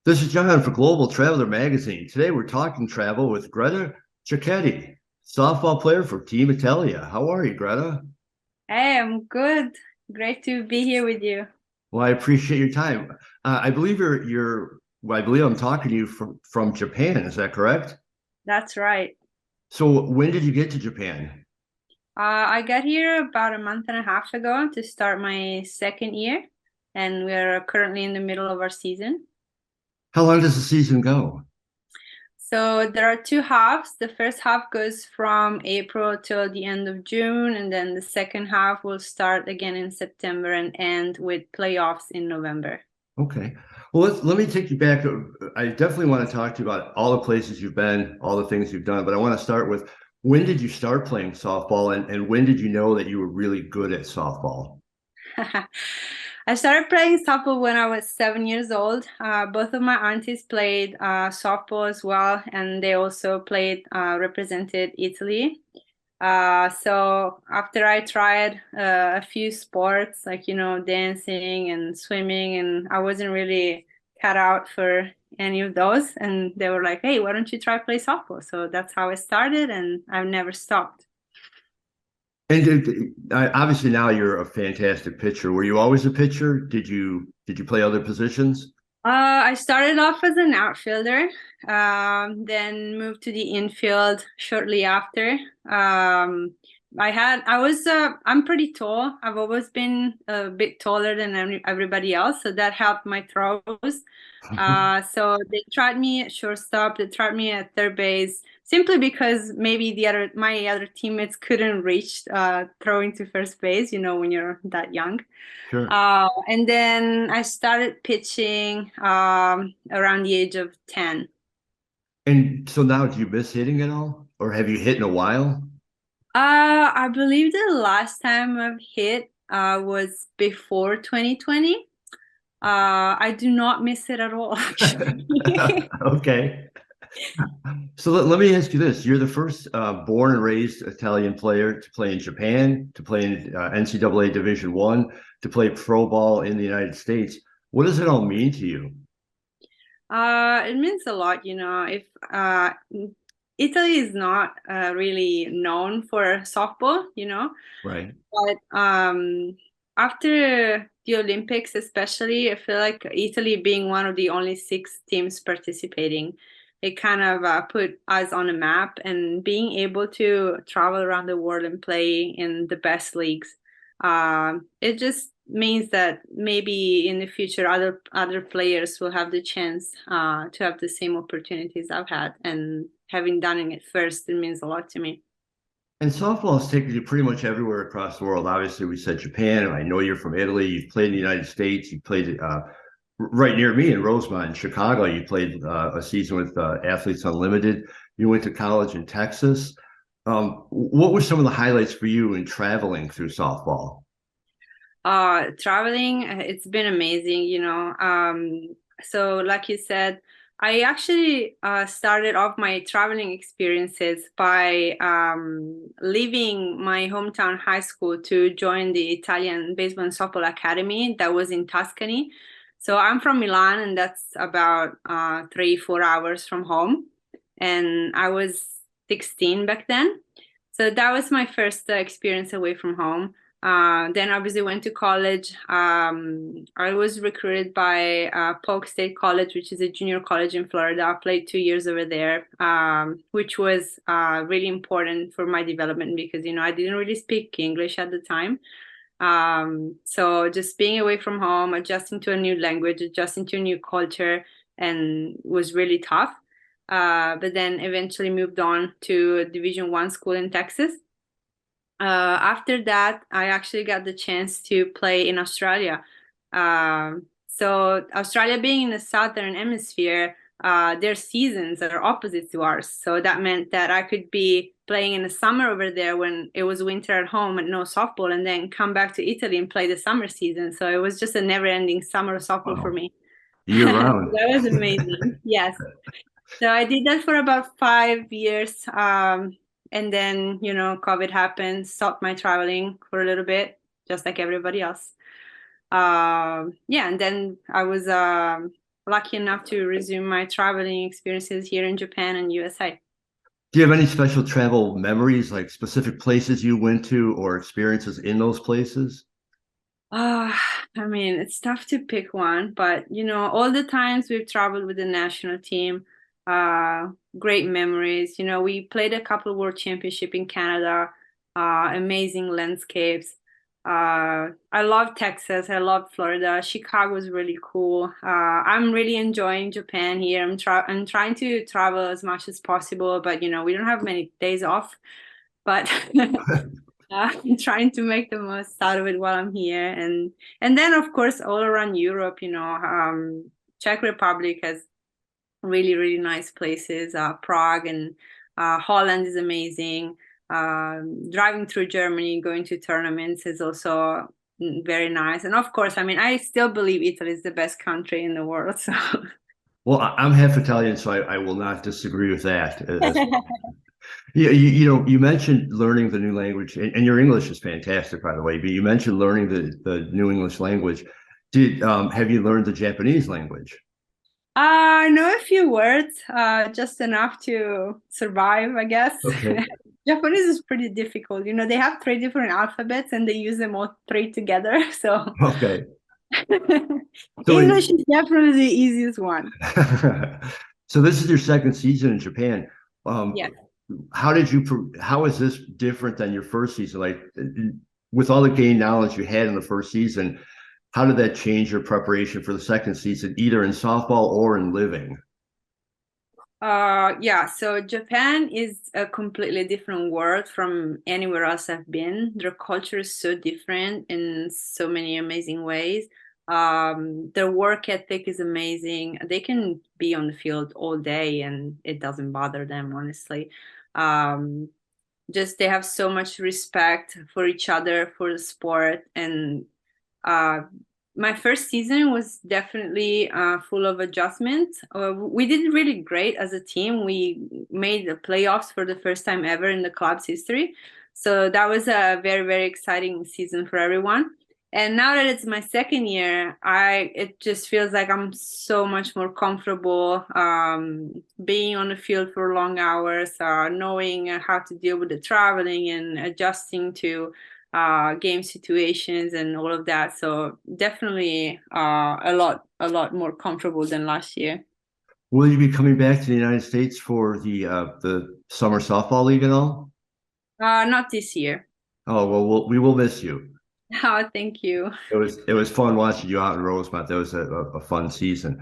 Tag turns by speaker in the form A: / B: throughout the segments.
A: This is John for Global Traveler Magazine. Today we're talking travel with Greta Cecchetti, softball player for Team Italia. How are you, Greta?
B: Hey, I'm good. Great to be here with you.
A: Well, I appreciate your time. I believe I believe I'm talking to you from Japan. Is that correct?
B: That's right.
A: So when did you get to Japan?
B: I got here about a month and a half ago to start my second year, and we're currently in the middle of our season.
A: How long does the season go?
B: So there are two halves. The first half goes from April till the end of June, and then the second half will start again in September and end with playoffs in November.
A: Okay. Well, let me take you back. I definitely want to talk to you about all the places you've been, all the things you've done, but I want to start with when did you start playing softball and when did you know that you were really good at softball?
B: I started playing softball when I was 7 years old. Both of my aunties played softball as well, and they also represented Italy. So after I tried a few sports, like, dancing and swimming, and I wasn't really cut out for any of those. And they were like, hey, why don't you try play softball? So that's how I started, and I've never stopped.
A: And obviously now you're a fantastic pitcher. Were you always a pitcher? Did you play other positions?
B: I started off as an outfielder, then moved to the infield shortly after. I'm pretty tall. I've always been a bit taller than everybody else, so that helped my throws. So they tried me at shortstop, they tried me at third base, simply because maybe my other teammates couldn't reach throwing to first base, when you're that young.
A: Sure.
B: And then I started pitching around the age of 10.
A: And so now do you miss hitting at all? Or have you hit in a while?
B: I believe the last time I've hit was before 2020. I do not miss it at all, actually.
A: Okay. So let me ask you this. You're the first born and raised Italian player to play in Japan, to play in NCAA Division One, to play pro ball in the United States. What does it all mean to you?
B: It means a lot, if Italy is not really known for softball,
A: Right.
B: but after the Olympics, especially, I feel like Italy being one of the only six teams participating, it kind of put us on a map, and being able to travel around the world and play in the best leagues. It just means that maybe in the future, other players will have the chance to have the same opportunities I've had, and having done it first, it means a lot to me.
A: And softball has taken you pretty much everywhere across the world. Obviously, we said Japan. I know you're from Italy. You've played in the United States. You played right near me in Rosemont, in Chicago. You played a season with Athletes Unlimited. You went to college in Texas. What were some of the highlights for you in traveling through softball?
B: Traveling, it's been amazing, so like you said, I actually started off my traveling experiences by leaving my hometown high school to join the Italian Baseball and Softball Academy that was in Tuscany. So I'm from Milan, and that's about 3-4 hours from home, and I was 16 back then. So that was my first experience away from home. Then obviously went to college. I was recruited by Polk State College, which is a junior college in Florida. I played 2 years over there, which was really important for my development because, I didn't really speak English at the time. So just being away from home, adjusting to a new language, adjusting to a new culture, and was really tough. But then eventually moved on to a Division 1 school in Texas. After that, I actually got the chance to play in Australia. So Australia being in the southern hemisphere, their seasons are opposite to ours. So that meant that I could be playing in the summer over there when it was winter at home and no softball, and then come back to Italy and play the summer season. So it was just a never-ending summer of softball for
A: Wow.
B: me.
A: Year round.
B: That was amazing. Yes. So I did that for about 5 years. And then, COVID happened, stopped my traveling for a little bit, just like everybody else. Yeah, and then I was lucky enough to resume my traveling experiences here in Japan and USA.
A: Do you have any special travel memories, like specific places you went to or experiences in those places?
B: Uh, I mean, it's tough to pick one, but all the times we've traveled with the national team, uh, great memories. We played a couple of World Championship in Canada, amazing landscapes. I love Texas. I love Florida. Chicago was really cool. I'm really enjoying Japan here. I'm trying to travel as much as possible, but we don't have many days off. But I'm trying to make the most out of it while I'm here, and then of course all around Europe, Czech Republic has really really nice places. Prague and Holland is amazing. Driving through Germany, going to tournaments is also very nice. And of course, I mean, I still believe Italy is the best country in the world. So.
A: Well, I'm half Italian, so I will not disagree with that. Yeah, you mentioned learning the new language, and your English is fantastic, by the way. But you mentioned learning the new English language. Did have you learned the Japanese language?
B: I know a few words, just enough to survive, I guess.
A: Okay,
B: Japanese is pretty difficult. They have three different alphabets and they use them all three together. So
A: okay. So,
B: English is definitely the easiest one.
A: so this is your second season in Japan. Um,
B: Yeah.
A: How is this different than your first season? Like, with all the gained knowledge you had in the first season, how did that change your preparation for the second season, either in softball or in living?
B: Yeah, so Japan is a completely different world from anywhere else I've been. Their culture is so different in so many amazing ways. Their work ethic is amazing. They can be on the field all day and it doesn't bother them, honestly. Um, just they have so much respect for each other, for the sport, and uh, my first season was definitely full of adjustments. We did really great as a team. We made the playoffs for the first time ever in the club's history. So that was a very, very exciting season for everyone. And now that it's my second year, it just feels like I'm so much more comfortable being on the field for long hours, knowing how to deal with the traveling and adjusting to game situations and all of that. So definitely a lot more comfortable than last year.
A: Will you be coming back to the United States for the summer softball league at all?
B: Not this year.
A: Oh well, we will miss you.
B: Oh, thank you.
A: It was fun watching you out in Rosemont. That was a fun season.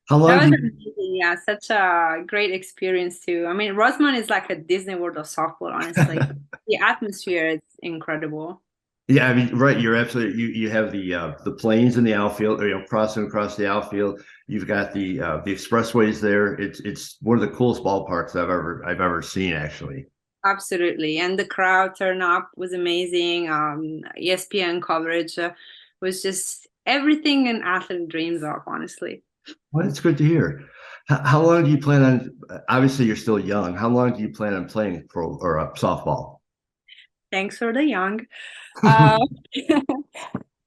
A: How
B: That
A: long
B: was
A: do you?
B: amazing. Yeah, such a great experience too. I mean, Rosemont is like a Disney World of softball, honestly. The atmosphere is incredible.
A: Yeah, I mean, right. You're absolutely. You have the planes in the outfield, or, crossing across the outfield. You've got the expressways there. It's one of the coolest ballparks I've ever seen, actually.
B: Absolutely. And the crowd turn up was amazing. ESPN coverage was just everything an athlete dreams of, honestly.
A: Well, it's good to hear. How long do you plan on? Obviously, you're still young. How long do you plan on playing pro or softball?
B: Thanks for the young. Uh,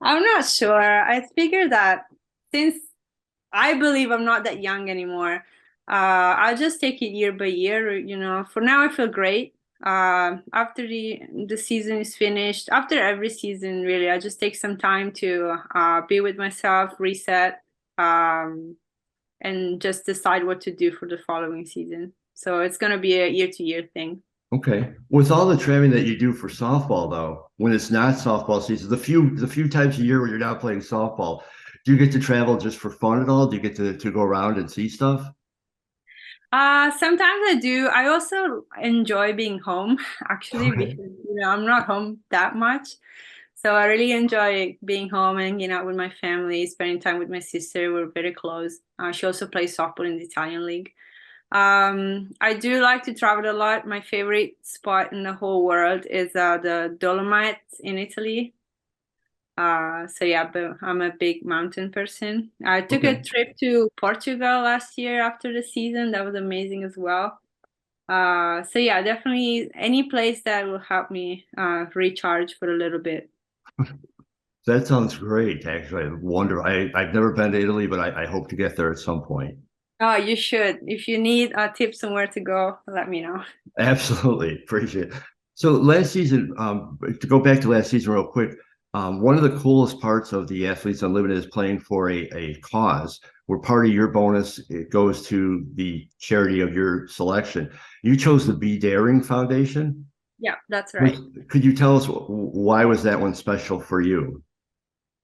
B: I'm not sure. I figured that since I believe I'm not that young anymore, I'll just take it year by year. For now, I feel great. After the season is finished, after every season, really, I just take some time to be with myself, reset, um, and just decide what to do for the following season. So it's gonna be a year-to-year thing.
A: Okay. With all the traveling that you do for softball, though, when it's not softball season, the few times a year where you're not playing softball, do you get to travel just for fun at all? Do you get to go around and see stuff?
B: Sometimes I do. I also enjoy being home, actually,
A: Okay.
B: because I'm not home that much. So I really enjoy being home and hanging out with my family, spending time with my sister. We're very close. She also plays softball in the Italian league. I do like to travel a lot. My favorite spot in the whole world is the Dolomites in Italy. So yeah, but I'm a big mountain person. I took a
A: Okay.
B: trip to Portugal last year after the season. That was amazing as well. So yeah, definitely any place that will help me recharge for a little bit.
A: That sounds great. Actually, I wonder. I've never been to Italy, but I hope to get there at some point.
B: Oh, you should. If you need tips on where to go, let me know.
A: Absolutely. Appreciate it. So last season, to go back to last season real quick, one of the coolest parts of the Athletes Unlimited is playing for a cause where part of your bonus it goes to the charity of your selection. You chose the Be Daring Foundation.
B: Yeah, that's right.
A: Could you tell us why was that one special for you?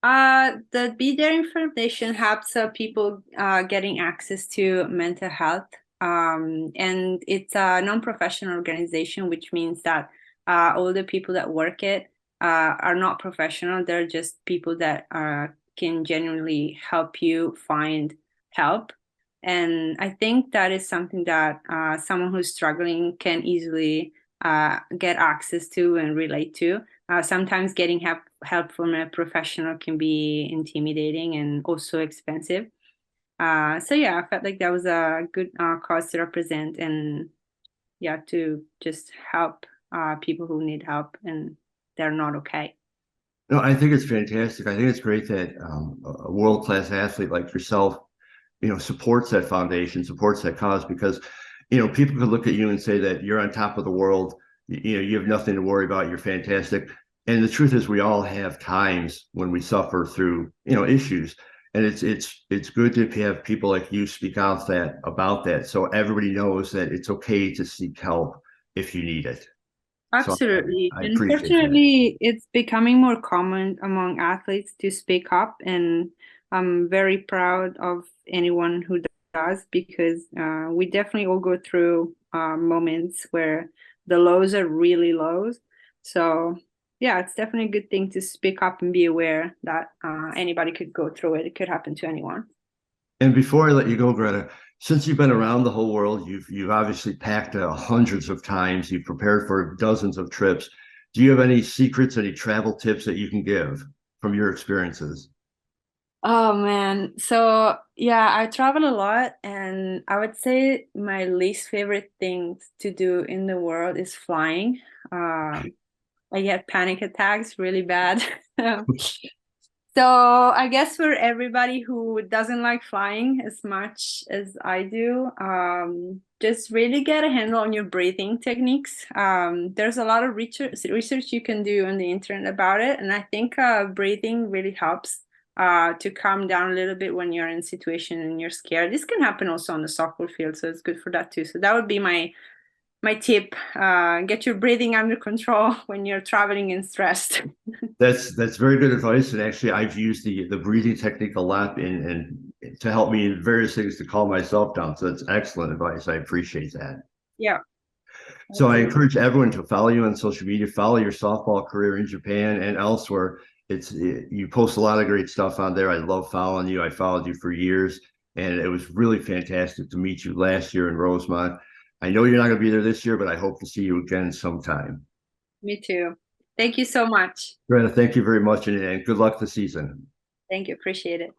B: The Be Daring Foundation helps people getting access to mental health. And it's a non-professional organization, which means that all the people that work it are not professional. They're just people that can genuinely help you find help. And I think that is something that someone who's struggling can easily get access to and relate to. Sometimes getting help from a professional can be intimidating and also expensive. So yeah, I felt like that was a good cause to represent and yeah, to just help people who need help and they're not okay.
A: No, I think it's fantastic. I think it's great that a world-class athlete like yourself, supports that foundation, supports that cause because, people could look at you and say that you're on top of the world. You have nothing to worry about. You're fantastic. And the truth is we all have times when we suffer through, issues. And it's good to have people like you speak out about that. So everybody knows that it's okay to seek help if you need it. So
B: Absolutely.
A: I appreciate that.
B: Unfortunately, it's becoming more common among athletes to speak up, and I'm very proud of anyone who does because we definitely all go through moments where the lows are really lows. So, yeah, it's definitely a good thing to speak up and be aware that anybody could go through it. It could happen to anyone.
A: And before I let you go, Greta, since you've been around the whole world, you've obviously packed hundreds of times. You've prepared for dozens of trips. Do you have any secrets, any travel tips that you can give from your experiences?
B: Oh man. So yeah, I travel a lot and I would say my least favorite thing to do in the world is flying. Um, I get panic attacks really bad. So I guess for everybody who doesn't like flying as much as I do, just really get a handle on your breathing techniques. There's a lot of research you can do on the internet about it, and I think breathing really helps to calm down a little bit when you're in a situation and you're scared. This can happen also on the soccer field, so it's good for that too. So that would be my tip. Get your breathing under control when you're traveling and stressed.
A: That's very good advice. And actually, I've used the breathing technique a lot in to help me in various things to calm myself down. So that's excellent advice. I appreciate that.
B: Yeah,
A: So I
B: absolutely.
A: encourage everyone to follow you on social media, follow your softball career in Japan and elsewhere. You post a lot of great stuff on there. I love following you. I followed you for years, and it was really fantastic to meet you last year in Rosemont. I know you're not going to be there this year, but I hope to see you again sometime.
B: Me too. Thank you so much.
A: Greta, thank you very much, and good luck this season.
B: Thank you. Appreciate it.